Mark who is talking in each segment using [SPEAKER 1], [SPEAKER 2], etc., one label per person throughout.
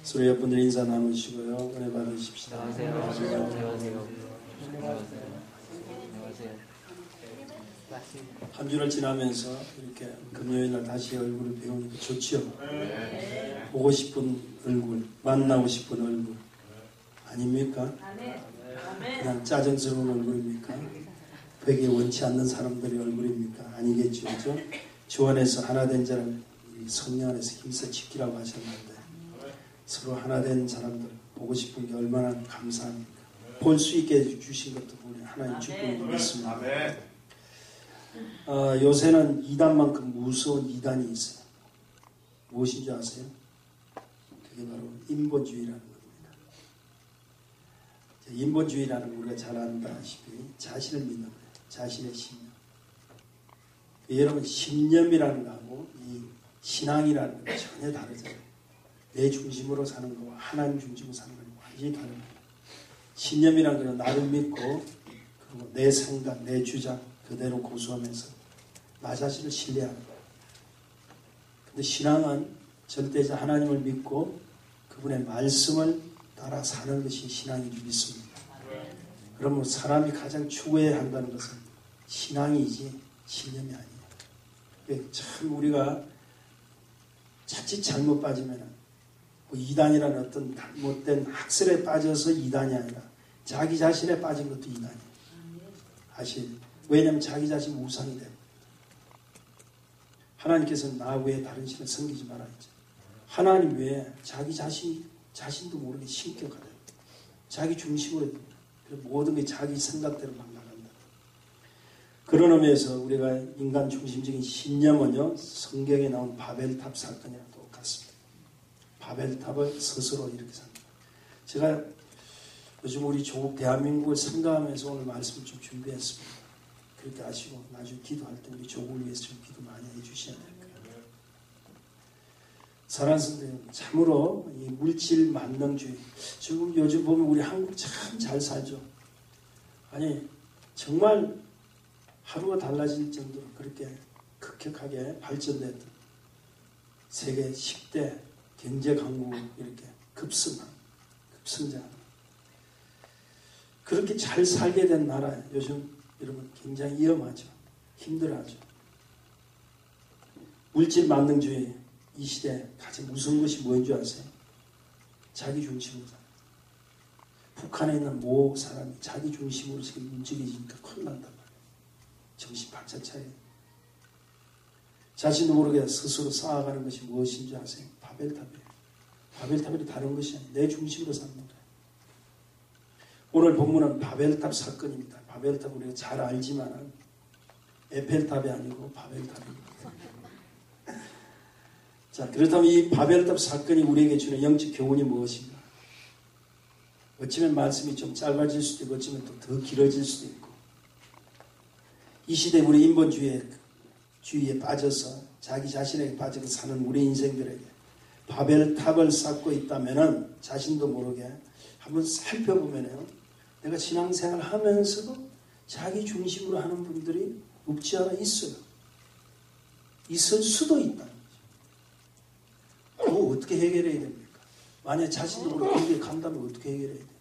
[SPEAKER 1] 서로 옆분들 인사 나누시고요. 은혜 받으십시다.
[SPEAKER 2] 안녕하세요.
[SPEAKER 1] 한 주를 지나면서 이렇게 금요일날 다시 얼굴을 배우니까 좋지요. 보고 싶은 얼굴, 만나고 싶은 얼굴 아닙니까? 그냥 짜증스러운 얼굴입니까? 되게 원치 않는 사람들의 얼굴입니까? 아니겠죠. 그렇죠? 주 안에서 하나된 자를 성령 안에서 힘써 지키라고 하셨는데 서로 하나된 사람들 보고 싶은 게 얼마나 감사합니까? 볼 수 있게 해주신 것도 우리 하나님 축복을 믿습니다. 요새는 이단만큼 무서운 이단이 있어요. 무엇인지 아세요? 그게 바로 인본주의라는 겁니다. 인본주의라는 건 우리가 잘 안다시피 자신을 믿는 거예요. 자신의 신념. 여러분 신념이라는 거하고 이 신앙이라는 건 전혀 다르잖아요. 내 중심으로 사는 거와 하나님 중심으로 사는 거는 완전히 다른 거예요. 신념이라는 거는 나를 믿고 그리고 내 생각, 내 주장 그대로 고수하면서 나 자신을 신뢰하는 거예요. 근데 신앙은 절대자 하나님을 믿고 그분의 말씀을 따라 사는 것이 신앙인 줄 믿습니다. 그러면 사람이 가장 추구해야 한다는 것은 신앙이지 신념이 아니에요. 참 우리가 자칫 잘못 빠지면 이단이라는 어떤 잘못된 학설에 빠져서 이단이 아니라 자기 자신에 빠진 것도 이단이에요. 사실 왜냐하면 자기 자신 우상이 되고 하나님께서는 나 외에 다른 신을 섬기지 말아 했죠. 하나님 외에 자기 자신도 모르게 신격하다. 자기 중심으로 됩니다. 모든 게 자기 생각대로 막 나간다. 그런 의미에서 우리가 인간 중심적인 신념은요 성경에 나온 바벨탑 사건이랑 똑같습니다. 바벨탑을 스스로 이렇게 삽니다. 제가 요즘 우리 조국 대한민국을 생각하면서 오늘 말씀을 좀 준비했습니다. 그렇게 아시고 나중에 기도할 때 우리 조국을 위해서 좀 기도 많이 해주셔야 될 거예요. 사랑하는 성도님, 참으로 이 물질 만능주의 지금 요즘 보면 우리 한국 참 잘 살죠. 아니 정말 하루가 달라질 정도로 그렇게 급격하게 발전됐던 세계 10대 경제 강국 이렇게 급성장 그렇게 잘 살게 된 나라에 요즘 여러분 굉장히 위험하죠. 힘들어하죠. 물질 만능주의 이 시대에 가장 무서운 것이 뭐인 줄 아세요? 자기 중심으로 살아요. 북한에 있는 모 사람이 자기 중심으로 지금 움직이니까 큰일 난단 말이에요. 정신 박차 차이에요. 자신도 모르게 스스로 쌓아가는 것이 무엇인지 아세요? 바벨탑이에요. 바벨탑이 다른 것이 아니에요. 내 중심으로 사는 거예요. 오늘 본문은 바벨탑 사건입니다. 바벨탑 우리가 잘 알지만 에펠탑이 아니고 바벨탑입니다. 자, 그렇다면 이 바벨탑 사건이 우리에게 주는 영적 교훈이 무엇인가? 어쩌면 말씀이 좀 짧아질 수도 있고 어쩌면 또 더 길어질 수도 있고 이 시대 우리 인본주의에 빠져서 자기 자신에게 빠져서 사는 우리 인생들에게 바벨탑을 쌓고 있다면 자신도 모르게 한번 살펴보면요. 내가 신앙생활을 하면서도 자기 중심으로 하는 분들이 없지 않아 있어요. 있을 수도 있다. 그거 어떻게 해결해야 됩니까? 만약에 자신도 모르게 거기에 간다면 어떻게 해결해야 돼요?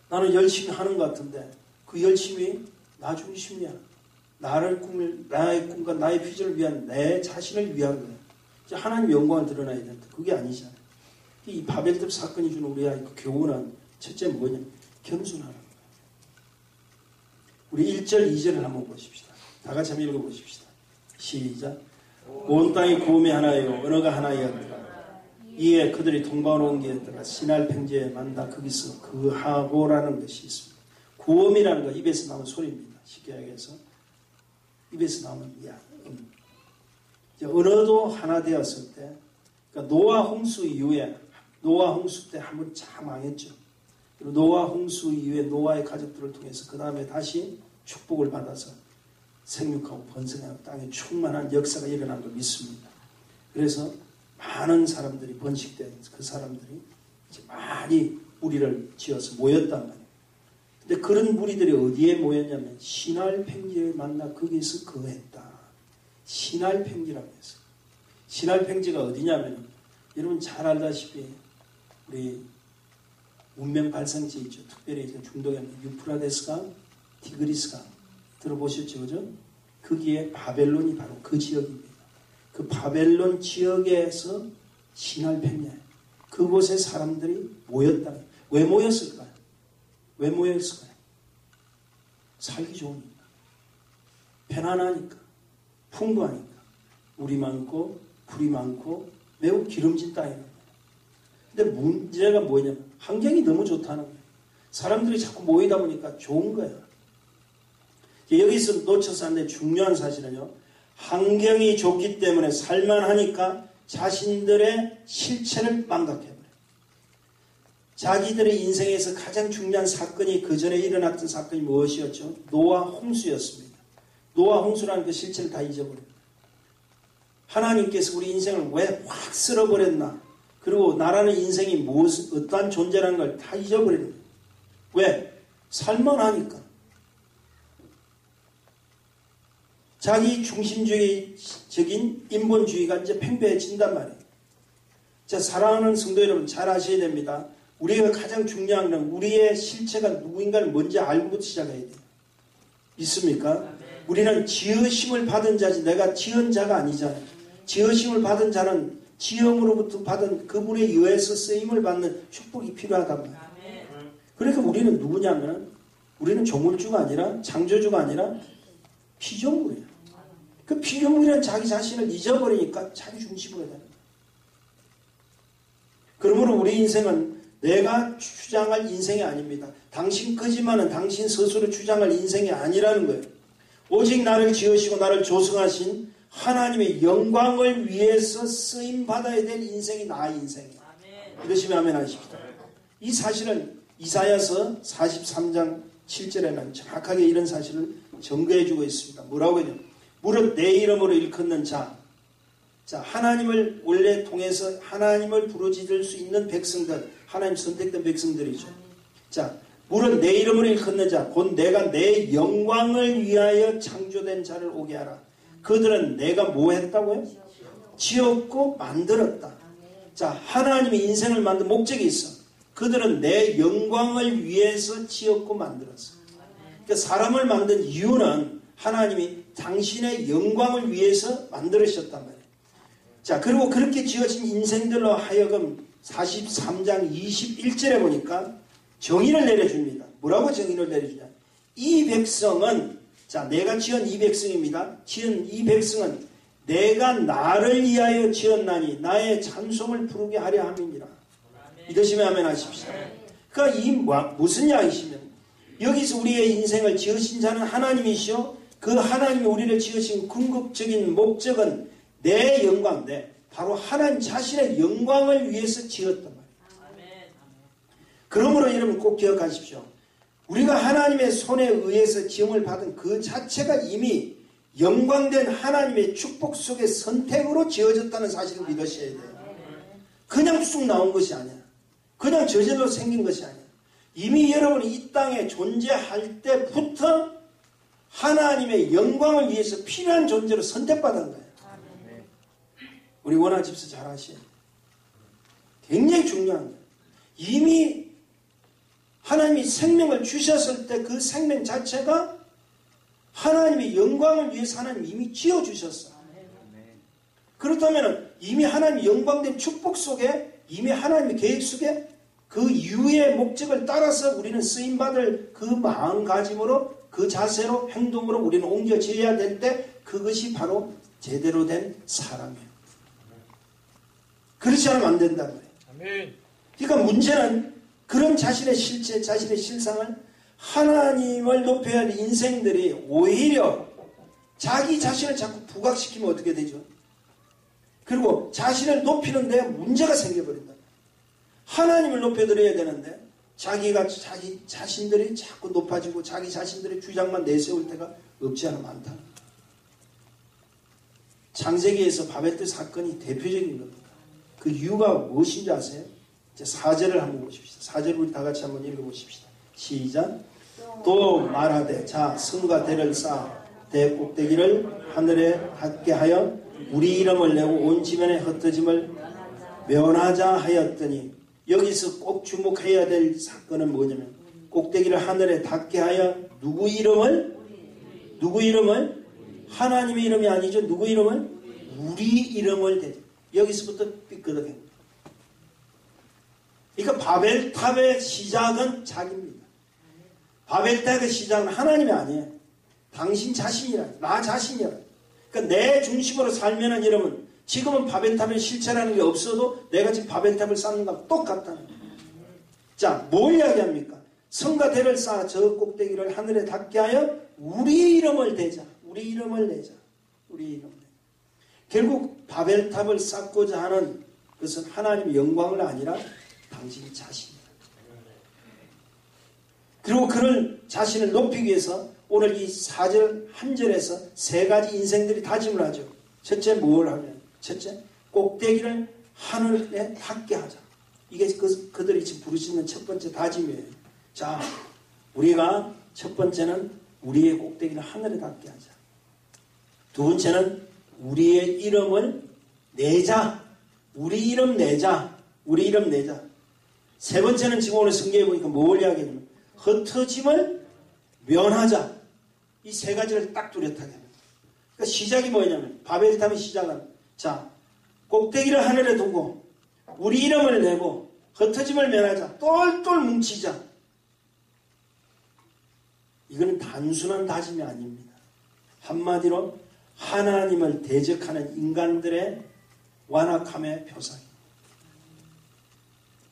[SPEAKER 1] 나는 열심히 하는 것 같은데 그 열심히 나 중심이야. 나의 꿈과 나의 비전을 위한 내 자신을 위한 거야. 이제 하나님 영광을 드러나야 된다. 그게 아니잖아요. 이 바벨탑 사건이 주는 우리의 그 교훈은 첫째 뭐냐? 겸손하라는 거예요. 우리 1절, 2절을 한번 보십시다. 다 같이 한번 읽어보십시다. 시작. 온 땅이 구음이 하나요 언어가 하나였더라. 이에 그들이 동방으로 옮기었더라. 시날 평지에 만나 거기서 그하고라는 것이 있습니다. 구음이라는 거 입에서 나온 소리입니다. 쉽게 얘기해서 입에서 나오는 언어도 하나 되었을 때 그러니까 노아 홍수 이후에 노아 홍수 때 한번 참 망했죠. 그리고 노아 홍수 이후에 노아의 가족들을 통해서 그 다음에 다시 축복을 받아서 생육하고 번성하고 땅에 충만한 역사가 일어난 걸 믿습니다. 그래서 많은 사람들이 번식된 그 사람들이 이제 많이 무리를 지어서 모였단 말이에요. 근데 그런 무리들이 어디에 모였냐면 시날 평지에 만나 거기서 거했다. 시날 평지라고 했어요. 시날 평지가 어디냐면 여러분 잘 알다시피 우리 문명 발상지 있죠. 특별히 중동에 유프라데스강, 티그리스강 들어보셨죠, 그죠? 거기에 바벨론이 바로 그 지역입니다. 그 바벨론 지역에서 신할 평야에 그곳에 사람들이 모였다. 왜 모였을까요? 왜 모였을까요? 살기 좋으니까, 편안하니까, 풍부하니까, 물이 많고 풀이 많고 매우 기름진 땅이에요. 근데 문제가 뭐냐면 환경이 너무 좋다는 거예요. 사람들이 자꾸 모이다 보니까 좋은 거예요. 여기서 놓쳐서 안 돼 중요한 사실은요. 환경이 좋기 때문에 살만하니까 자신들의 실체를 망각해버려요. 자기들의 인생에서 가장 중요한 사건이 그 전에 일어났던 사건이 무엇이었죠? 노아 홍수였습니다. 노아 홍수라는 그 실체를 다 잊어버려요. 하나님께서 우리 인생을 왜 확 쓸어버렸나? 그리고 나라는 인생이 어떠한 존재라는 걸 다 잊어버리는 거예요. 왜? 살만하니까. 자기 중심주의적인 인본주의가 이제 팽배해진단 말이에요. 자, 사랑하는 성도 여러분 잘 아셔야 됩니다. 우리가 가장 중요한 건 우리의 실체가 누구인가를 먼저 알고부터 시작해야 돼요. 있습니까? 우리는 지으심을 받은 자지 내가 지은 자가 아니잖아요. 지으심을 받은 자는 지음으로부터 받은 그분에 의해서 쓰임을 받는 축복이 필요하단 말이에요. 그러니까 우리는 누구냐면 우리는 조물주가 아니라 창조주가 아니라 피조물이에요. 그 피조물이란 자기 자신을 잊어버리니까 자기 중심으로 되는 거예요. 그러므로 우리 인생은 내가 주장할 인생이 아닙니다. 당신 거지만은 당신 스스로 주장할 인생이 아니라는 거예요. 오직 나를 지으시고 나를 조성하신 하나님의 영광을 위해서 쓰임받아야 될 인생이 나의 인생이에요. 이러시면 아멘 하십시오. 이 사실은 이사야서 43장 7절에는 정확하게 이런 사실을 증거해주고 있습니다. 뭐라고 하냐? 무릇 내 이름으로 일컫는 자, 하나님을 원래 통해서 하나님을 부르짖을 수 있는 백성들, 하나님 선택된 백성들이죠. 자, 무릇 내 이름으로 일컫는 자, 곧 내가 내 영광을 위하여 창조된 자를 오게 하라. 그들은 내가 뭐 했다고요? 지었고 만들었다. 자, 하나님이 인생을 만든 목적이 있어. 그들은 내 영광을 위해서 지었고 만들었어. 그러니까 사람을 만든 이유는 하나님이 당신의 영광을 위해서 만들으셨단 말이에요. 자, 그리고 그렇게 지어진 인생들로 하여금 43장 21절에 보니까 정의를 내려줍니다. 뭐라고 정의를 내려주냐? 이 백성은, 자, 내가 지은 이 백성입니다. 지은 이 백성은 내가 나를 위하여 지었나니 나의 찬송을 부르게 하려 함이니라. 믿으시면 아멘 하십시오. 그러니까 이 무슨 이야기시면 여기서 우리의 인생을 지으신 자는 하나님이시오. 그 하나님이 우리를 지으신 궁극적인 목적은 내 영광, 바로 하나님 자신의 영광을 위해서 지었단 말이에요. 그러므로 여러분 꼭 기억하십시오. 우리가 하나님의 손에 의해서 지음을 받은 그 자체가 이미 영광된 하나님의 축복 속의 선택으로 지어졌다는 사실을 믿으셔야 돼요. 그냥 쑥 나온 것이 아니야. 그냥 저절로 생긴 것이 아니야. 이미 여러분이 이 땅에 존재할 때부터 하나님의 영광을 위해서 필요한 존재로 선택받은 거예요. 우리 원아 집사 잘 아시죠? 굉장히 중요한 거예요. 이미 하나님이 생명을 주셨을 때 그 생명 자체가 하나님의 영광을 위해서 하나님이 이미 지어주셨어요. 그렇다면 이미 하나님의 영광된 축복 속에 이미 하나님의 계획 속에 그 이유의 목적을 따라서 우리는 쓰임받을 그 마음가짐으로 그 자세로 행동으로 우리는 옮겨져야 될 때 그것이 바로 제대로 된 사람이에요. 그렇지 않으면 안 된다는 거예요. 그러니까 문제는 그런 자신의 실체, 자신의 실상을 하나님을 높여야 할 인생들이 오히려 자기 자신을 자꾸 부각시키면 어떻게 되죠? 그리고 자신을 높이는 데 문제가 생겨버린다. 하나님을 높여드려야 되는데 자기 자신들이 자꾸 높아지고 자기 자신들의 주장만 내세울 때가 없지 않아 많다. 창세기에서 바벨탑 사건이 대표적인 겁니다. 그 이유가 무엇인지 아세요? 이제 4절을 한번 보십시다. 4절 우리 다 같이 한번 읽어보십시다. 시작. 또 말하되 자 성과 대를 쌓아 대 꼭대기를 하늘에 닿게 하여 우리 이름을 내고 온 지면에 흩어짐을 면하자 하였더니 여기서 꼭 주목해야 될 사건은 뭐냐면 꼭대기를 하늘에 닿게 하여 누구 이름을? 하나님의 이름이 아니죠. 누구 이름을? 우리 이름을 대죠. 여기서부터 삐끗하게. 그러니까 바벨탑의 시작은 자기입니다. 바벨탑의 시작은 하나님이 아니에요. 당신 자신이라, 나 자신이라. 그러니까 내 중심으로 살면은 여러분, 지금은 바벨탑의 실체라는 게 없어도 내가 지금 바벨탑을 쌓는 거랑 똑같다는 거예요. 자, 뭘 이야기합니까? 성과 대를 쌓아 저 꼭대기를 하늘에 닿게 하여 우리 이름을 대자. 우리 이름을 내자. 우리 이름을 내자. 결국 바벨탑을 쌓고자 하는 것은 하나님의 영광을 아니라 당신 자신이다. 그리고 그를 자신을 높이기 위해서 오늘 이 4절 한 절에서 세 가지 인생들이 다짐을 하죠. 첫째 뭘 하면? 첫째 꼭대기를 하늘에 닿게 하자. 이게 그들이 지금 부르시는 첫 번째 다짐이에요. 자, 우리가 첫 번째는 우리의 꼭대기를 하늘에 닿게 하자. 두 번째는 우리의 이름을 내자. 우리 이름 내자. 우리 이름 내자. 세 번째는 지금 오늘 성경에 보니까 뭘 이야기하냐면 흩어짐을 면하자. 이 세 가지를 딱 뚜렷하게 합니다. 그러니까 시작이 뭐냐면 바벨탑의 시작은 자, 꼭대기를 하늘에 두고 우리 이름을 내고 흩어짐을 면하자. 똘똘 뭉치자. 이거는 단순한 다짐이 아닙니다. 한마디로 하나님을 대적하는 인간들의 완악함의 표상입니다.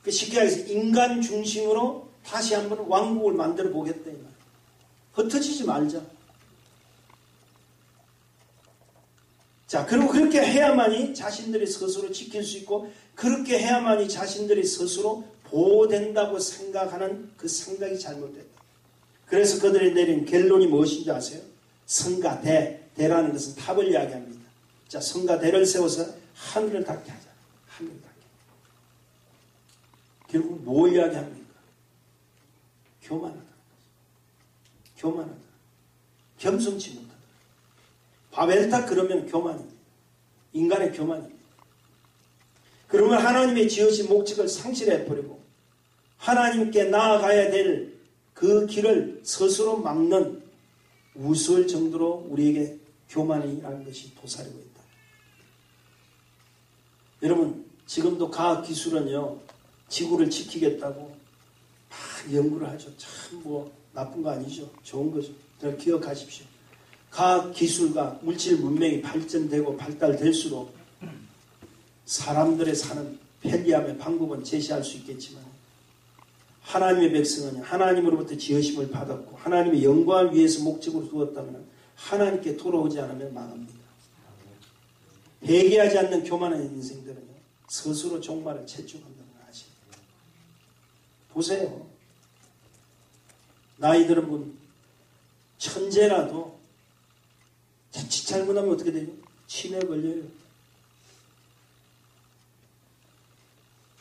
[SPEAKER 1] 쉽게 말해서 인간 중심으로 다시 한번 왕국을 만들어 보겠다. 흩어지지 말자. 자, 그리고 그렇게 해야만이 자신들이 스스로 지킬 수 있고 그렇게 해야만이 자신들이 스스로 보호된다고 생각하는 그 생각이 잘못됐다. 그래서 그들이 내린 결론이 무엇인지 아세요? 성과 대라는 것은 탑을 이야기합니다. 자, 성과 대를 세워서 하늘을 닿게 하자. 하늘을 닿게. 결국 뭘 이야기합니까? 교만하다. 교만하다. 겸손치 못하다. 바벨탑 그러면 교만입니다. 인간의 교만입니다. 그러면 하나님의 지으신 목적을 상실해버리고 하나님께 나아가야 될 그 길을 스스로 막는 우스울 정도로 우리에게 교만이라는 것이 도사리고 있다. 여러분, 지금도 과학기술은요, 지구를 지키겠다고 막 연구를 하죠. 참 나쁜 거 아니죠. 좋은 거죠. 그걸 기억하십시오. 과학기술과 물질 문명이 발전되고 발달될수록 사람들의 사는 편리함의 방법은 제시할 수 있겠지만 하나님의 백성은 하나님으로부터 지으심을 받았고 하나님의 영광을 위해서 목적으로 두었다면 하나님께 돌아오지 않으면 망합니다. 회개하지 않는 교만한 인생들은요, 스스로 종말을 채찍한다는 걸 아십니다. 보세요. 나이 들은 분 천재라도 자칫 잘못하면 어떻게 돼요? 치매 걸려요.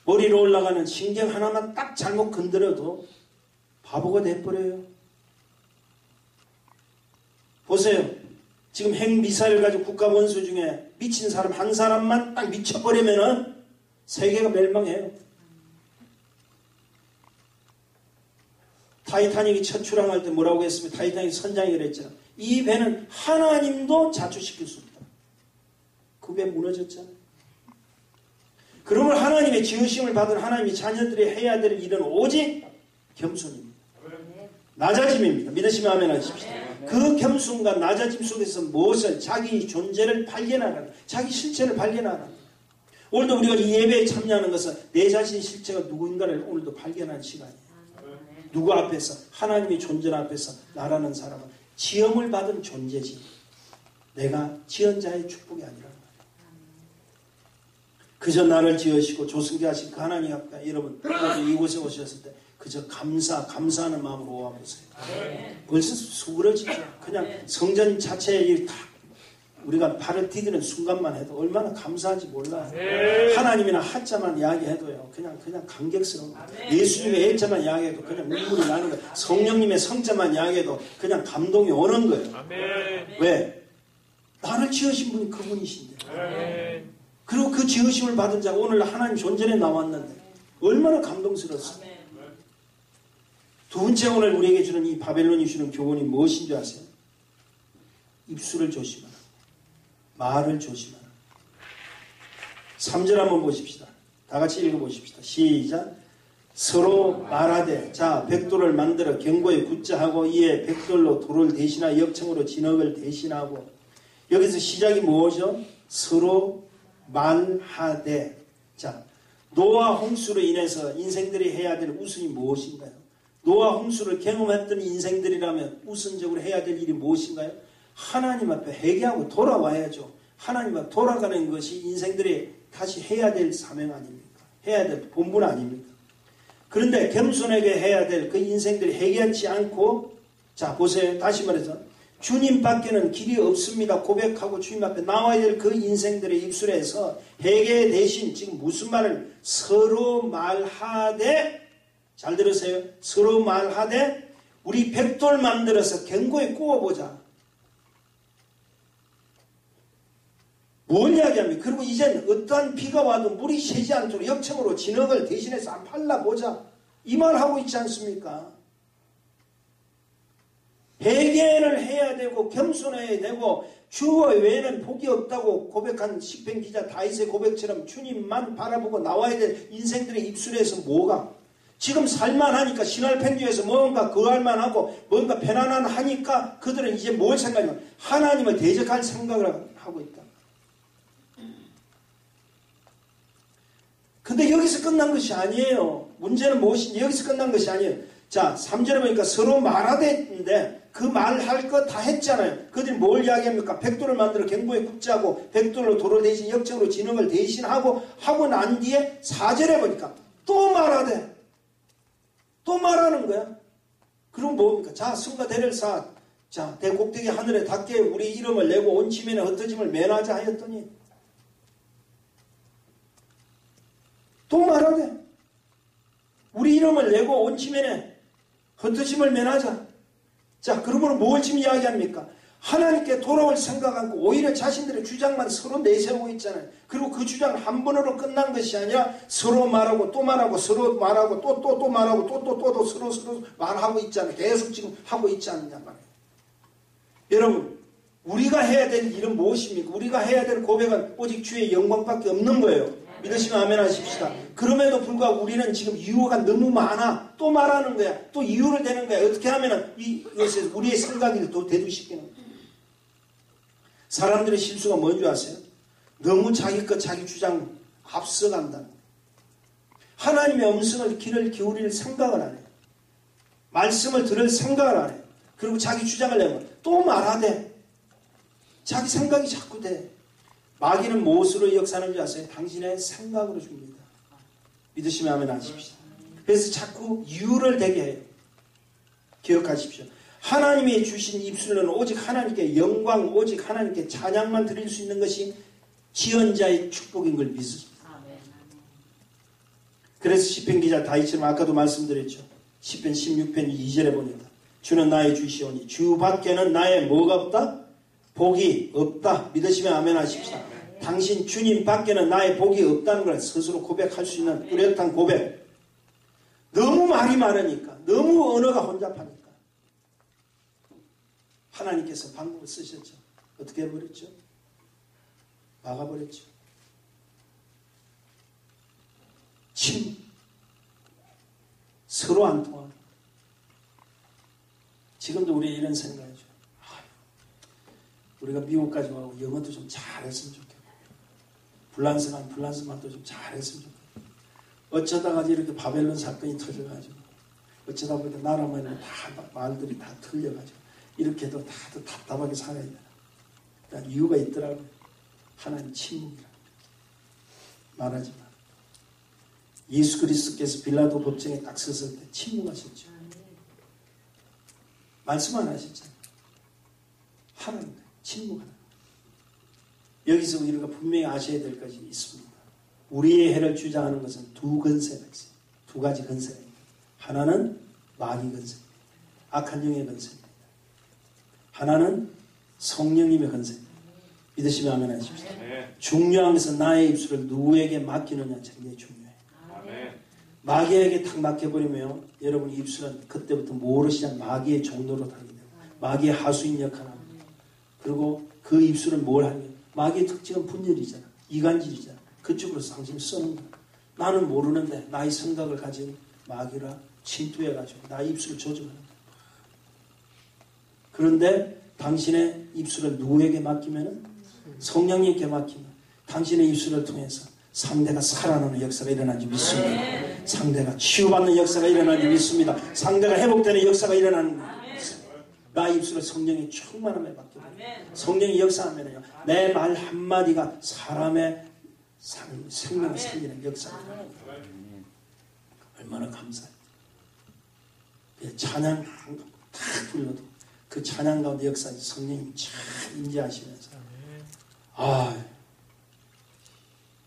[SPEAKER 1] 머리로 올라가는 신경 하나만 딱 잘못 건드려도 바보가 돼버려요. 보세요. 지금 핵미사일 가지고 국가 원수 중에 미친 사람 한 사람만 딱 미쳐버리면은 세계가 멸망해요. 타이타닉이 첫 출항할 때 뭐라고 했으면 타이타닉 선장이 그랬잖아. 이 배는 하나님도 자초시킬 수 없다. 그 배 무너졌잖아요. 그러면 하나님의 지으심을 받은 하나님의 자녀들이 해야 될 일은 오직 겸손입니다. 낮아짐입니다. 믿으시면 아멘 하십시오. 그 겸손과 낮아짐 속에서 무엇을 자기 존재를 발견하는, 자기 실체를 발견하는. 오늘도 우리가 이 예배에 참여하는 것은 내 자신의 실체가 누구인가를 오늘도 발견하는 시간이에요. 누구 앞에서? 하나님의 존재 앞에서 나라는 사람은 지음을 받은 존재지. 내가 지은 자의 축복이 아니라 말이에요. 그저 나를 지으시고 조승게 하신 그 하나님 앞에 여러분 이곳에 오셨을 때 그저 감사하는 마음으로 오아보세요. 벌써 수그러지죠. 그냥 성전 자체에 다 우리가 발을 디디는 순간만 해도 얼마나 감사한지 몰라요. 하나님이나 하자만 이야기해도요. 그냥 감격스러운 거예요. 예수님의 애자만 이야기해도 그냥 눈물이 나는 거예요. 성령님의 성자만 이야기해도 그냥 감동이 오는 거예요. 왜? 나를 지으신 분이 그분이신데. 그리고 그 지으심을 받은 자가 오늘 하나님 존전에 나왔는데 얼마나 감동스럽습니까? 두 번째 오늘 우리에게 주는 이 바벨론이 주는 교훈이 무엇인 줄 아세요? 입술을 조심하라. 말을 조심하라. 3절 한번 보십시다. 다 같이 읽어보십시다. 시작. 서로 말하되 자 벽돌을 만들어 경고에 굳자 하고 이에 벽돌로 돌을 대신하여 역청으로 진흙을 대신하고 여기서 시작이 뭐죠? 서로 말하되 자 노아 홍수로 인해서 인생들이 해야 될 우선이 무엇인가요? 노아 홍수를 경험했던 인생들이라면 우선적으로 해야 될 일이 무엇인가요? 하나님 앞에 회개하고 돌아와야죠. 하나님 앞에 돌아가는 것이 인생들이 다시 해야 될 사명 아닙니까? 해야 될 본분 아닙니까? 그런데 겸손하게 해야 될 그 인생들이 회개하지 않고 자 보세요. 다시 말해서 주님밖에는 길이 없습니다. 고백하고 주님 앞에 나와야 될 그 인생들의 입술에서 회개 대신 지금 무슨 말을 서로 말하되 잘 들으세요. 서로 말하되 우리 벽돌 만들어서 경고에 구워보자. 뭘 이야기합니까? 그리고 이젠 어떠한 비가 와도 물이 새지 않도록 역청으로 진흙을 대신해서 안 발라보자. 이 말하고 있지 않습니까? 회개를 해야 되고 겸손해야 되고 주 외에는 복이 없다고 고백한 시편 기자 다윗의 고백처럼 주님만 바라보고 나와야 될 인생들의 입술에서 뭐가 지금 살만하니까 신할팽교에서 뭔가 거할만하고 뭔가 편안하니까 그들은 이제 뭘 생각하냐면 하나님을 대적할 생각을 하고 있다. 근데 여기서 끝난 것이 아니에요. 문제는 무엇인지 여기서 끝난 것이 아니에요. 자, 3절에 보니까 서로 말하되 했는데 그 말할 거 다 했잖아요. 그들이 뭘 이야기합니까? 벽돌을 만들어 경보에 굽자고 벽돌로 돌을 대신 역적으로 진흙을 대신하고 하고 난 뒤에 4절에 보니까 또 말하되 또 말하는 거야. 그럼 뭡니까? 자, 승과 대를 쌓아 자, 대곡대기 하늘에 닿게 우리 이름을 내고 온 지면에 흩어짐을 면하자 하였더니 또 말하되 우리 이름을 내고 온 지면에 흩어짐을 면하자. 자, 그러므로 뭘 지금 이야기합니까? 하나님께 돌아올 생각 않고 오히려 자신들의 주장만 서로 내세우고 있잖아요. 그리고 그 주장은 한 번으로 끝난 것이 아니라 서로 말하고 또 말하고 서로 말하고 또 말하고 또 서로 말하고 있잖아요. 계속 지금 하고 있지 않느냐 말이에요. 여러분, 우리가 해야 될 일은 무엇입니까? 우리가 해야 될 고백은 오직 주의 영광밖에 없는 거예요. 믿으시면 아멘 하십시다. 그럼에도 불구하고 우리는 지금 이유가 너무 많아. 또 말하는 거야. 또 이유를 대는 거야. 어떻게 하면 이것에 우리의 생각을 또 대두시키는 거야. 사람들의 실수가 뭔지 아세요? 너무 자기 것 자기 주장 앞서간다. 하나님의 음성을 귀를 기울일 생각을 안 해요. 말씀을 들을 생각을 안 해요. 그리고 자기 주장을 내면 또 말하되 자기 생각이 자꾸 돼. 마귀는 무엇으로 역사하는지 아세요? 당신의 생각으로 줍니다. 믿으시면 아멘 하십시오. 그래서 자꾸 이유를 대게 해요. 기억하십시오. 하나님이 주신 입술로는 오직 하나님께 영광, 오직 하나님께 찬양만 드릴 수 있는 것이 지연자의 축복인 걸 믿습니다. 그래서 시편 기자 다윗처럼 아까도 말씀드렸죠. 시편 16편 2절에 보니까 주는 나의 주시오니 주 밖에는 나의 뭐가 없다? 복이 없다. 믿으시면 아멘 하십시다. 당신 주님 밖에는 나의 복이 없다는 걸 스스로 고백할 수 있는 뚜렷한 고백. 너무 말이 많으니까, 너무 언어가 혼잡하니까 하나님께서 방법을 쓰셨죠. 어떻게 해버렸죠? 막아버렸죠. 서로 안 통하고. 지금도 우리 이런 생각이죠. 우리가 미국까지 가고 영어도 좀 잘했으면 좋겠고 불란스만도 좀 잘했으면 좋겠고 어쩌다가 이렇게 바벨론 사건이 터져가지고 어쩌다 보니까 나라만 다 말들이 다 틀려가지고 이렇게도 다들 답답하게 살아야 되나. 그러니까 이유가 있더라고요. 하나님 침묵이라 말하지 마. 예수 그리스도께서 빌라도 법정에 딱 섰을 때 침묵하셨죠. 말씀 안 하셨잖아요. 하나님 침묵하는 여기서 우리가 분명히 아셔야 될 것이 있습니다. 우리의 해를 주장하는 것은 두 건세가 있어요. 두 가지 건세가 있습니다. 하나는 마귀 건세입니다. 악한 영의 건세입니다. 하나는 성령님의 건세입니다. 믿으시면 아멘 하십시오. 중요한 것은 나의 입술을 누구에게 맡기느냐 굉장히 중요해요. 마귀에게 탁 맡겨버리면 여러분 입술은 그때부터 모르시는 마귀의 종로로 타게 돼요. 마귀의 하수인 역할을 합니다. 그리고 그 입술은 뭘 하냐? 마귀의 특징은 분열이잖아. 이간질이잖아. 그쪽으로 당신을 쓰는 거야. 나는 모르는데 나의 생각을 가진 마귀라 침투해가지고 나의 입술을 조종하는 거야. 그런데 당신의 입술을 누구에게 맡기면은 성령님께 맡기면 당신의 입술을 통해서 상대가 살아나는 역사가 일어나는지 믿습니다. 상대가 치유받는 역사가 일어나는지 믿습니다. 상대가 회복되는 역사가 일어나는 거예요. 나의 입술을 성령의 충만함에 맡겨요. 성령이 역사하면요, 내 말 한마디가 사람의 생명을 살리는 역사가 일어나는 거예요. 얼마나 감사해요. 찬양 다 불러도 그 찬양 가운데 역사에 성령님이 참 인지하시면서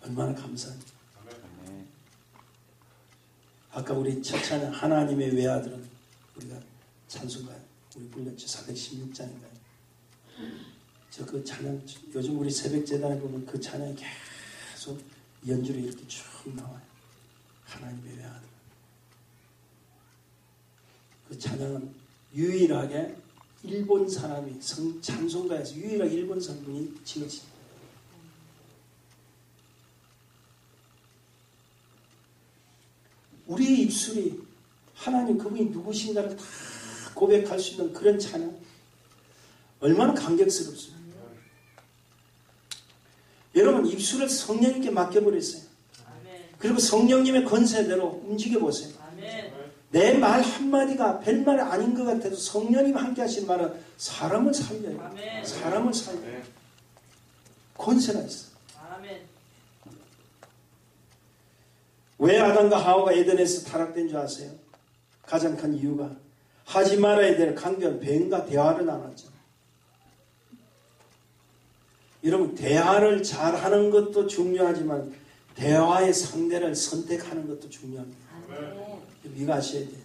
[SPEAKER 1] 얼마나 감사합니다. 아까 우리 첫 찬양 하나님의 외아들은 우리가 찬송가에 우리 불렀죠. 416장인가요? 저 그 찬양 요즘 우리 새벽 재단에 보면 그 찬양이 계속 연주로 이렇게 쭉 나와요. 하나님의 외아들. 그 찬양은 유일하게 일본 사람이 찬송가에서 유일하게 일본 성분이 지었습니다. 우리의 입술이 하나님 그분이 누구신가를 다 고백할 수 있는 그런 찬양 얼마나 감격스럽습니까? 여러분 입술을 성령님께 맡겨버렸어요. 그리고 성령님의 권세대로 움직여보세요. 내 말 한마디가 별말 아닌 것 같아도 성령님 함께 하신 말은 사람을 살려요. 사람을 살려요. 권세가 있어요. 왜 아담과 하와가 에덴에서 타락된 줄 아세요? 가장 큰 이유가 하지 말아야 될 강변 뱀과 대화를 나눴죠. 여러분 대화를 잘하는 것도 중요하지만 대화의 상대를 선택하는 것도 중요합니다. 이거 아셔야 돼요.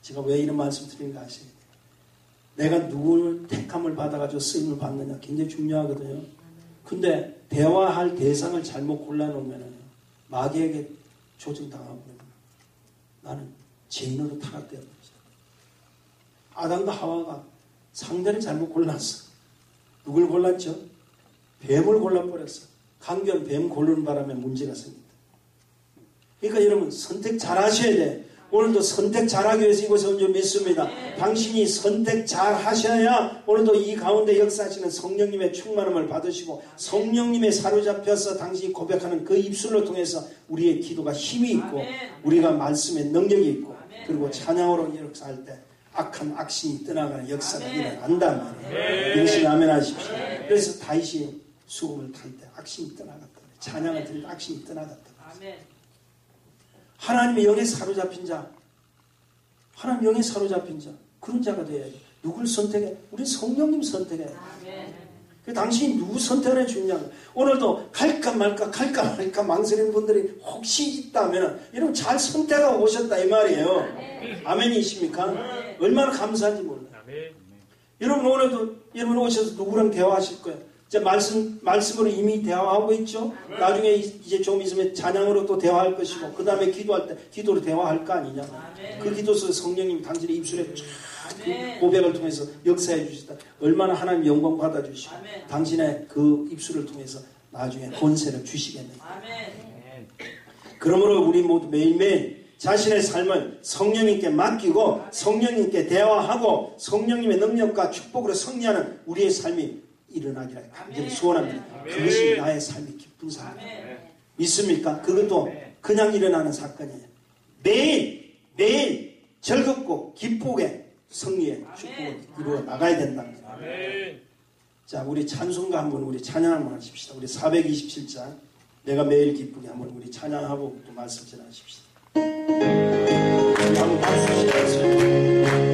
[SPEAKER 1] 제가 왜 이런 말씀 드리는가 아셔야 돼요. 내가 누구를 택함을 받아가지고 쓰임을 받느냐 굉장히 중요하거든요. 근데 대화할 대상을 잘못 골라놓으면 마귀에게 조정당하고 나는 죄인으로 타락되어 버리죠. 아담과 하와가 상대를 잘못 골랐어. 누굴 골랐죠? 뱀을 골라버렸어. 강변 뱀 고르는 바람에 문제가 생긴다. 그러니까 여러분 선택 잘 하셔야 돼. 오늘도 선택 잘하기 위해서 이곳에 온 줄 믿습니다. 당신이 선택 잘 하셔야 오늘도 이 가운데 역사하시는 성령님의 충만함을 받으시고 성령님의 사로잡혀서 당신이 고백하는 그 입술을 통해서 우리의 기도가 힘이 있고 우리가 말씀에 능력이 있고 그리고 찬양으로 역사할 때 악한 악신이 떠나가는 역사가 일어난단 말이에요. 열심히 아멘 하십시오. 그래서 다윗이 수금을 탈 때 악신이 떠나갔다. 찬양을 들을 때 악신이 떠나갔다. 하나님의 영에 사로잡힌 자, 하나님 영에 사로잡힌 자, 그런 자가 되어야지. 누굴 선택해? 우리 성령님 선택해. 그 당신이 누구 선택을 해주냐고. 오늘도 갈까 말까 망설이는 분들이 혹시 있다면 여러분 잘 선택하고 오셨다 이 말이에요. 아멘이십니까? 얼마나 감사한지 몰라요. 여러분 오늘도 여러분 오셔서 누구랑 대화하실 거예요. 이제 말씀으로 이미 대화하고 있죠. 나중에 이제 좀 있으면 찬양으로 또 대화할 것이고 그 다음에 기도할 때 기도로 대화할 거 아니냐. 그 기도 속에 성령님이 당신의 입술에 그 고백을 통해서 역사해 주시다. 얼마나 하나님 영광 받아주시고 당신의 그 입술을 통해서 나중에 권세를 주시겠네요. 그러므로 우리 모두 매일매일 자신의 삶을 성령님께 맡기고 성령님께 대화하고 성령님의 능력과 축복으로 승리하는 우리의 삶이 일어나기를 간절히 소원합니다. 그것이 나의 삶의 기쁜 삶입니다. 믿습니까? 그것도 그냥 일어나는 사건이에요. 매일 즐겁고 기쁘게 승리의 축복을 이루어 나가야 된답니다. 자, 우리 찬송가 한번 우리 찬양 한번 하십시다. 우리 427장 내가 매일 기쁘게 한번 우리 찬양하고 또 말씀 전하십시다. 한번 박수 치시겠어요?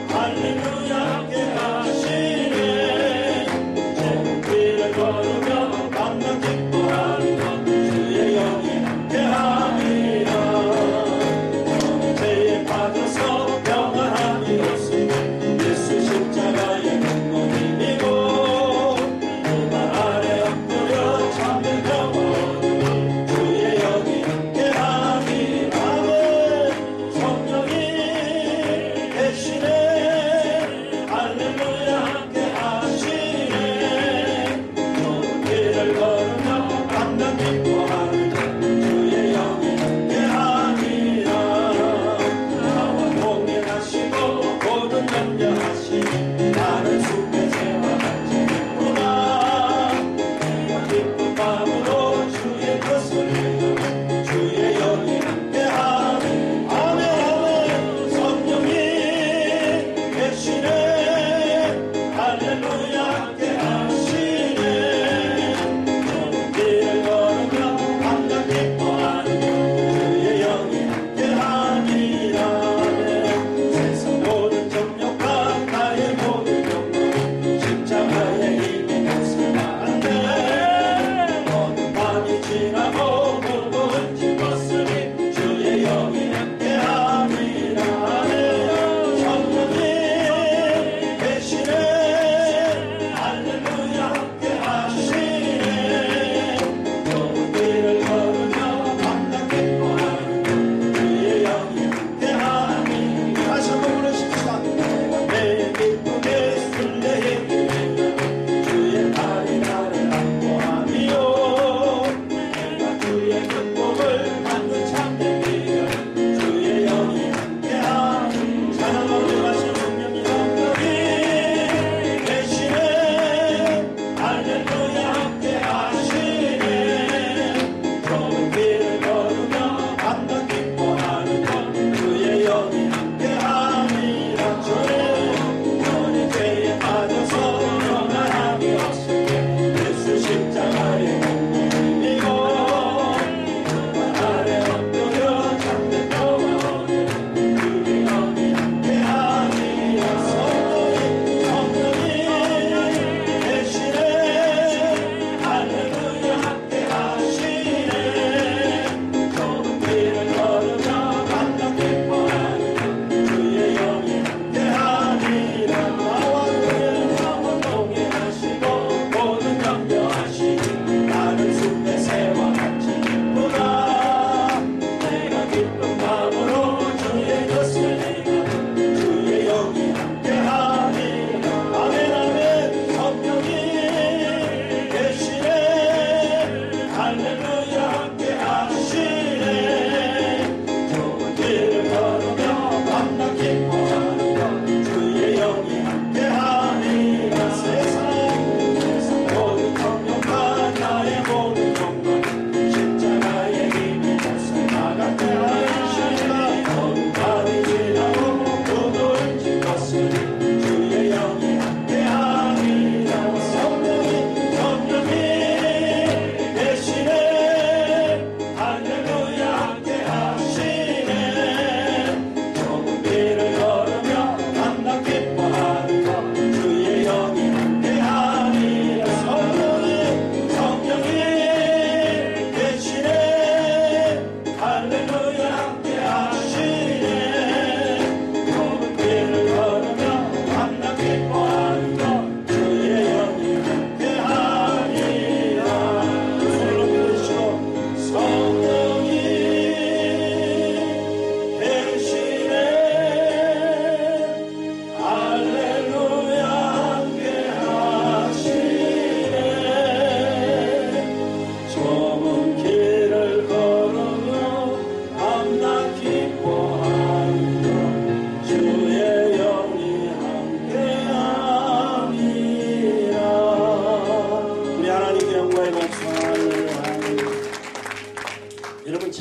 [SPEAKER 2] 할렐루야 함께 하시네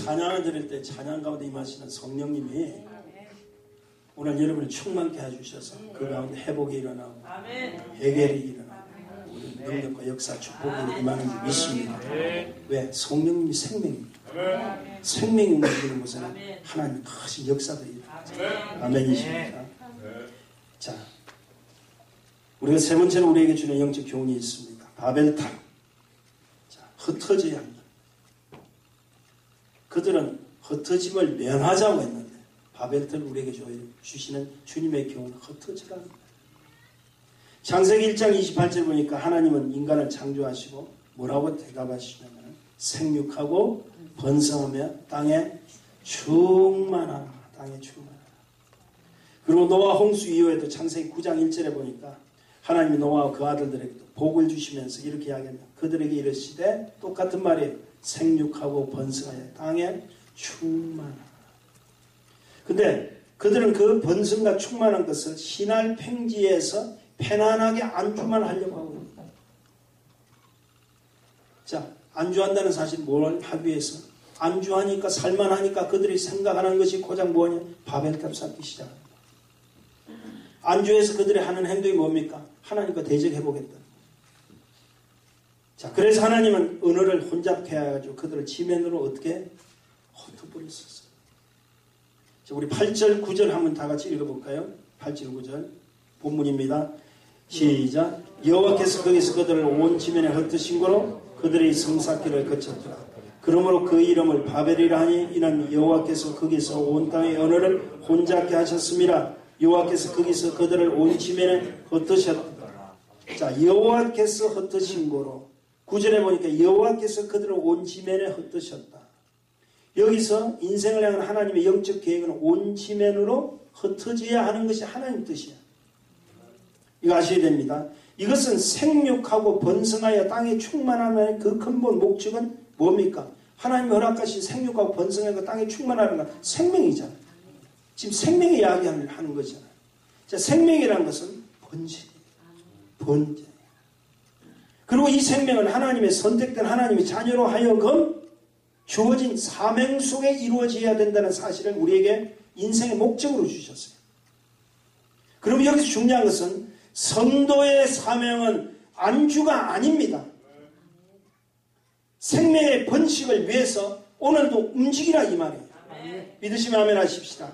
[SPEAKER 1] 찬양을 드릴 때 찬양 가운데 임하시는 성령님이 오늘 여러분을 충만케 해주셔서 그 가운데 회복이 일어나고 해결이 일어나고 우리 능력과 역사 축복이 임하는 줄 믿습니다. 왜? 성령님이 생명입니다. 생명이 움직이는 곳에는 하나님 크신 역사도 일어나죠. 아멘이십니까? 자, 우리가 세 번째로 우리에게 주는 영적 교훈이 있습니다. 바벨탑. 자, 흩어져야 합니다. 그들은 흩어짐을 면하자고 했는데 바벨탑을 우리에게 주시는 주님의 교훈은 흩어지라 합니다. 창세기 1장 28절 보니까 하나님은 인간을 창조하시고 뭐라고 대답하시냐면 생육하고 번성하며 땅에 충만하라. 땅에 충만하라. 그리고 노아 홍수 이후에도 창세기 9장 1절에 보니까 하나님이 노아와 그 아들들에게도 복을 주시면서 이렇게 이야기합니다. 그들에게 이르시되 똑같은 말이에요. 생육하고 번성하여 땅에 충만하라. 근데 그들은 그 번성과 충만한 것을 신할 평지에서 편안하게 안주만 하려고 하고 있습니다. 자, 안주한다는 사실 뭘 하기 위해서? 안주하니까 살만하니까 그들이 생각하는 것이 고작 뭐냐? 바벨탑 쌓기 시작합니다. 안주해서 그들이 하는 행동이 뭡니까? 하나님과 대적해보겠다. 자, 그래서 하나님은 언어를 혼잡케 해가지고 그들을 지면으로 어떻게? 흩어버렸었어요. 자, 우리 8절, 9절 한번 다 같이 읽어볼까요? 8절, 9절. 본문입니다. 시작. 여호와께서 거기서 그들을 온 지면에 흩으신 거로 그들의 성사길을 거쳤더라. 그러므로 그 이름을 바벨이라 하니 이는 여호와께서 거기서 온 땅의 언어를 혼잡게 하셨습니다. 여호와께서 거기서 그들을 온 지면에 흩으셨다. 자, 여호와께서 흩으신 거로 9절에 보니까 여호와께서 그들을 온 지면에 흩으셨다. 여기서 인생을 향한 하나님의 영적 계획은 온 지면으로 흩어져야 하는 것이 하나님 뜻이야. 이거 아셔야 됩니다. 이것은 생육하고 번성하여 땅에 충만하는 그 근본 목적은 뭡니까? 하나님이 허락하신 생육하고 번성하여 땅에 충만하는 건 생명이잖아요. 지금 생명의 이야기를 하는 거잖아요. 자, 생명이라는 것은 번식이에요. 번제. 그리고 이 생명은 하나님의 선택된 하나님의 자녀로 하여금 주어진 사명 속에 이루어져야 된다는 사실을 우리에게 인생의 목적으로 주셨어요. 그럼 여기서 중요한 것은 성도의 사명은 안주가 아닙니다. 생명의 번식을 위해서 오늘도 움직이라 이 말이에요. 믿으시면 아멘 하십시다.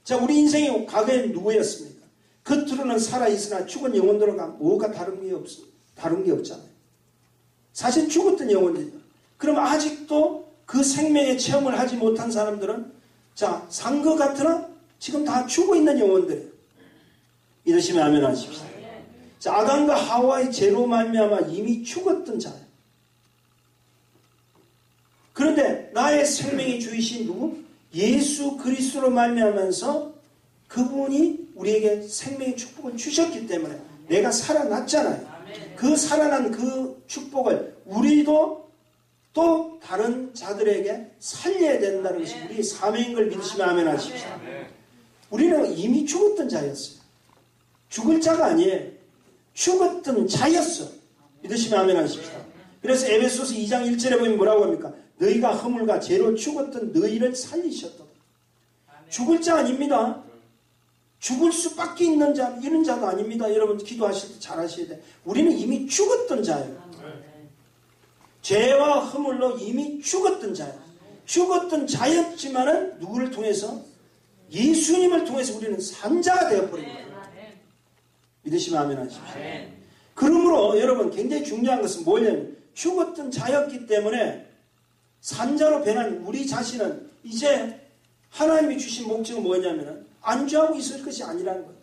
[SPEAKER 1] 자, 우리 인생의 과거에 누구였습니까? 겉으로는 살아있으나 죽은 영혼들과 뭐가 다른 게 없잖아요. 사실 죽었던 영혼들이다. 그럼 아직도 그 생명의 체험을 하지 못한 사람들은 자, 산 것 같으나 지금 다 죽어 있는 영혼들이에요. 믿으시면 아멘 하십시다. 자, 아담과 하와의 죄로 말미암아 이미 죽었던 자예요. 그런데 나의 생명의 주이신 누구? 예수 그리스도로 말미암아서 그분이 우리에게 생명의 축복을 주셨기 때문에 내가 살아났잖아요. 그 살아난 그 축복을 우리도 또 다른 자들에게 살려야 된다는 것이 우리의 사명인 걸 믿으시면 아멘 하십시오. 우리는 이미 죽었던 자였어요. 죽을 자가 아니에요. 죽었던 자였어. 믿으시면 아멘 하십시오. 그래서 에베소서 2장 1절에 보면 뭐라고 합니까? 너희가 허물과 죄로 죽었던 너희를 살리셨다. 죽을 자 아닙니다. 죽을 수밖에 있는 자, 이런 자도 아닙니다. 여러분 기도하실 때 잘 하셔야 돼. 우리는 이미 죽었던 자예요. 죄와 허물로 이미 죽었던 자예요. 죽었던 자였지만은 누구를 통해서? 예수님을 통해서 우리는 산 자가 되어버린 거예요. 믿으시면 아멘 하십시오. 그러므로 여러분 굉장히 중요한 것은 뭐냐면 죽었던 자였기 때문에 산자로 변한 우리 자신은 이제 하나님이 주신 목적은 뭐냐면 안주하고 있을 것이 아니라는 거예요.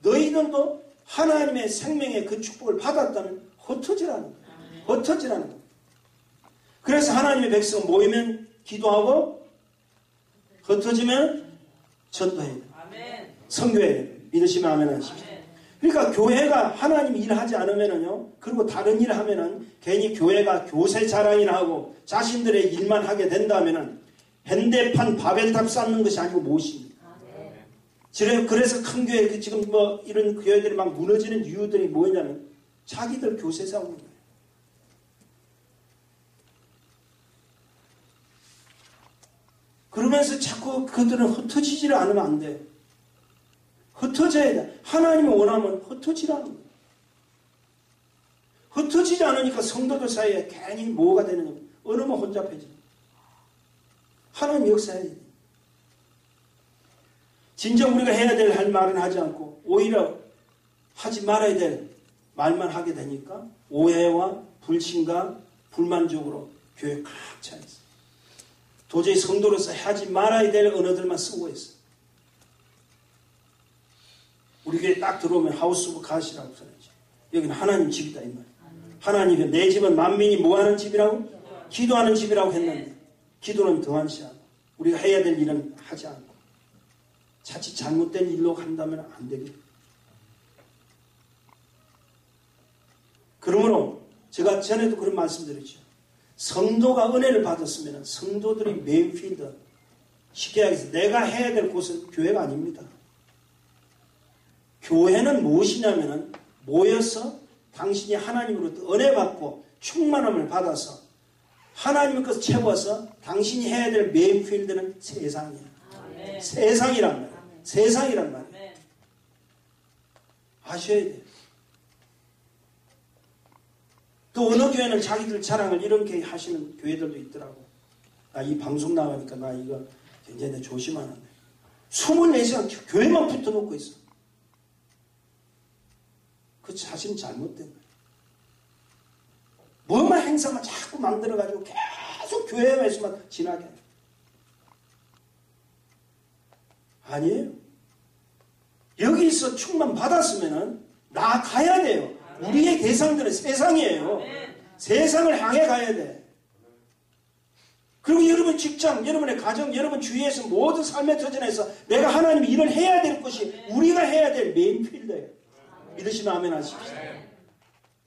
[SPEAKER 1] 너희들도 하나님의 생명의 그 축복을 받았다면 흩어지라는 거예요. 흩어지라는 거예요. 그래서 하나님의 백성은 모이면 기도하고 흩어지면 전도해야 돼요. 선교해야 돼요. 믿으시면 아멘 하십시오. 그러니까 교회가 하나님 일하지 않으면은요, 그리고 다른 일을 하면은 괜히 교회가 교세 자랑이나 하고 자신들의 일만 하게 된다면은 현대판 바벨탑 쌓는 것이 아니고 무엇입니까? 그래서 큰 교회, 지금 뭐 이런 교회들이 막 무너지는 이유들이 뭐냐면 자기들 교세 세우는 거예요. 그러면서 자꾸 그들은 흩어지지를 않으면 안 돼. 흩어져야 돼. 하나님이 원하면 흩어지라는 거예요. 흩어지지 않으니까 성도들 사이에 괜히 뭐가 되는 거예요. 어느만 혼잡해져. 하나님 역사해야 돼. 진정 우리가 해야 될 할 말은 하지 않고 오히려 하지 말아야 될 말만 하게 되니까 오해와 불신과 불만족으로 교회 꽉 차 있어요. 도저히 성도로서 하지 말아야 될 언어들만 쓰고 있어요. 우리 교회 딱 들어오면 하우스 오브 갓이라고 써야지. 여기는 하나님 집이다 이 말이에요. 하나님이 내 집은 만민이 뭐하는 집이라고? 기도하는 집이라고 했는데 기도는 등한시하고 우리가 해야 될 일은 하지 않고 자칫 잘못된 일로 간다면 안 되겠죠. 그러므로 제가 전에도 그런 말씀드렸죠. 성도가 은혜를 받았으면 성도들이 메인필드, 쉽게 얘기해서 내가 해야 될 곳은 교회가 아닙니다. 교회는 무엇이냐면 모여서 당신이 하나님으로부터 은혜 받고 충만함을 받아서 하나님의 것을 채워서 당신이 해야 될 메인필드는 세상이에요. 아멘. 세상이란 말이에요. 아멘. 세상이란 말이에요. 아멘. 아셔야 돼요. 또 어느 교회는 자기들 자랑을 이렇게 하시는 교회들도 있더라고. 나 이 방송 나가니까 나 이거 굉장히 조심하는데 24시간 교회만 붙어놓고 있어. 그 자신은 잘못된 거예요. 뭐만 행사만 자꾸 만들어가지고 계속 교회에서만 지나게 해요. 아니에요. 여기서 충만 받았으면은 나가야 돼요. 우리의 대상들은 세상이에요. 세상을 향해 가야 돼. 그리고 여러분 직장, 여러분의 가정, 여러분 주위에서 모든 삶의 터전에서 내가 하나님이 일을 해야 될 것이 우리가 해야 될 메인필드예요. 믿으시면 아멘 하십시오.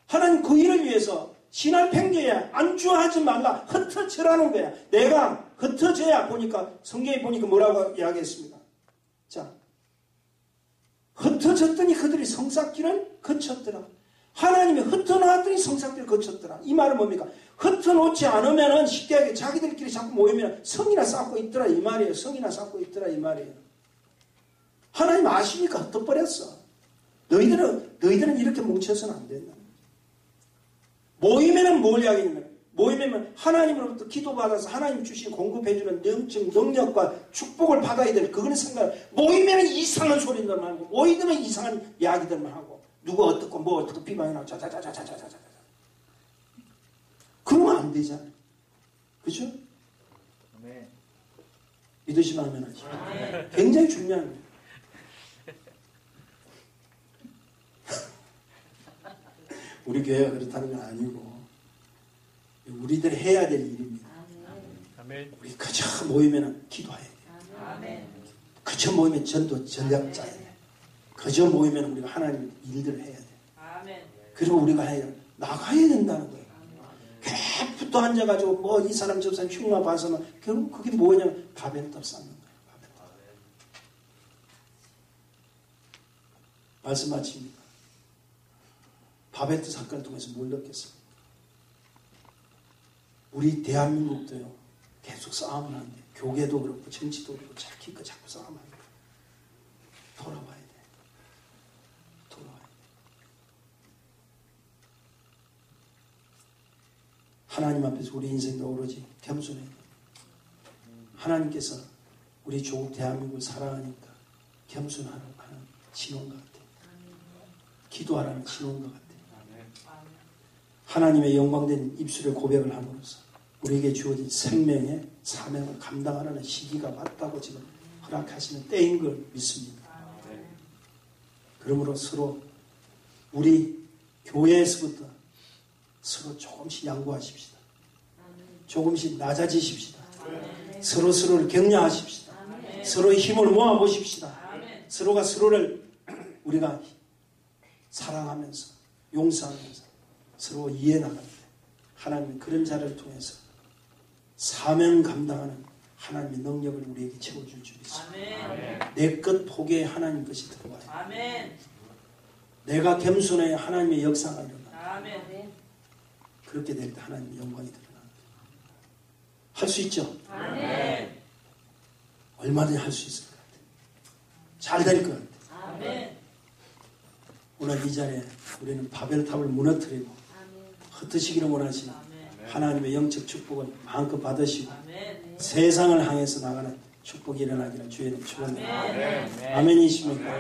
[SPEAKER 1] 하나님 그 일을 위해서 신할 팽개에 안주하지 말라. 흩어져라는 거야. 내가 흩어져야 보니까 성경에 보니까 뭐라고 이야기했습니까? 자, 흩어졌더니 그들이 성삭길을 거쳤더라. 하나님이 흩어놓았더니 성삭길을 거쳤더라. 이 말은 뭡니까? 흩어놓지 않으면은 쉽게 하게 자기들끼리 자꾸 모이면 성이나 쌓고 있더라 이 말이에요. 성이나 쌓고 있더라 이 말이에요. 하나님 아시니까 흩어버렸어. 너희들은 이렇게 뭉쳐서는 안 된다. 모이면은 뭘 이야기냐면 모이면 하나님으로부터 기도받아서 하나님 주신 공급해주는 영적 능력과 축복을 받아야 될 그거는 생각. 모이면은 이상한 소리들만 하고 모이면 이상한 이야기들만 하고 누가 어떻고 뭐 어떻고 비방이 나고 자자자자자자자자. 그러면 안 되잖아요. 그죠?
[SPEAKER 2] 네.
[SPEAKER 1] 믿으시면 하면 하죠. 굉장히 중요한 거예요. 우리 교회가 그렇다는 건 아니고 우리들이 해야 될 일입니다.
[SPEAKER 2] 아멘.
[SPEAKER 1] 우리 그저 모이면 기도해야 돼요.
[SPEAKER 2] 아멘.
[SPEAKER 1] 그저 모이면 전도 전략자야 돼요. 그저 모이면 우리가 하나님 일들을 해야 돼요. 아멘. 그리고 우리가 나가야 된다는 거예요. 계속 붙어 앉아가지고 뭐 이 사람 저 사람 흉마 봐서는 결국 그게 뭐냐면 바벨탑 쌓는 거예요. 바벨탑. 말씀 마칩니다. 바벨탑 사건을 통해서 뭘 느꼈습니까? 우리 대한민국도요 계속 싸움을 하는데 교계도 그렇고 정치도 그렇고 자꾸 싸움을 하는데 돌아와야 돼. 돌아와야 돼. 하나님 앞에서 우리 인생도 오로지 겸손해야 돼. 하나님께서 우리 조국 대한민국을 사랑하니까 겸손하라고 하는 신호인 것 같아요. 기도하라는 신호인 것 같아요. 하나님의 영광된 입술의 고백을 함으로써 우리에게 주어진 생명의 사명을 감당하라는 시기가 맞다고 지금 허락하시는 때인 걸 믿습니다. 그러므로 서로 우리 교회에서부터 서로 조금씩 양보하십시다. 조금씩 낮아지십시다. 서로를 격려하십시다. 서로의 힘을 모아보십시다. 서로가 서로를 우리가 사랑하면서 용서하면서 서로 이해 나갈 때 하나님은 그런 자를 통해서 사명 감당하는 하나님의 능력을 우리에게 채워줄 줄 믿습니다. 내 것 포기해 하나님 것이 들어와요. 아멘. 내가 겸손해야 하나님의 역사가 일어나요. 아멘. 그렇게 될 때 하나님의 영광이 드러납니다. 할 수 있죠? 아멘. 얼마든지 할 수 있을 것 같아요. 잘 될 것 같아요.
[SPEAKER 3] 아멘.
[SPEAKER 1] 오늘 이 자리에 우리는 바벨탑을 무너뜨리고 흩으시기를 원하시는 하나님의 영적 축복을 마음껏 받으시고 세상을 향해서 나가는 축복이 일어나기를 주의 이름 축원합니다. 아멘이십니까?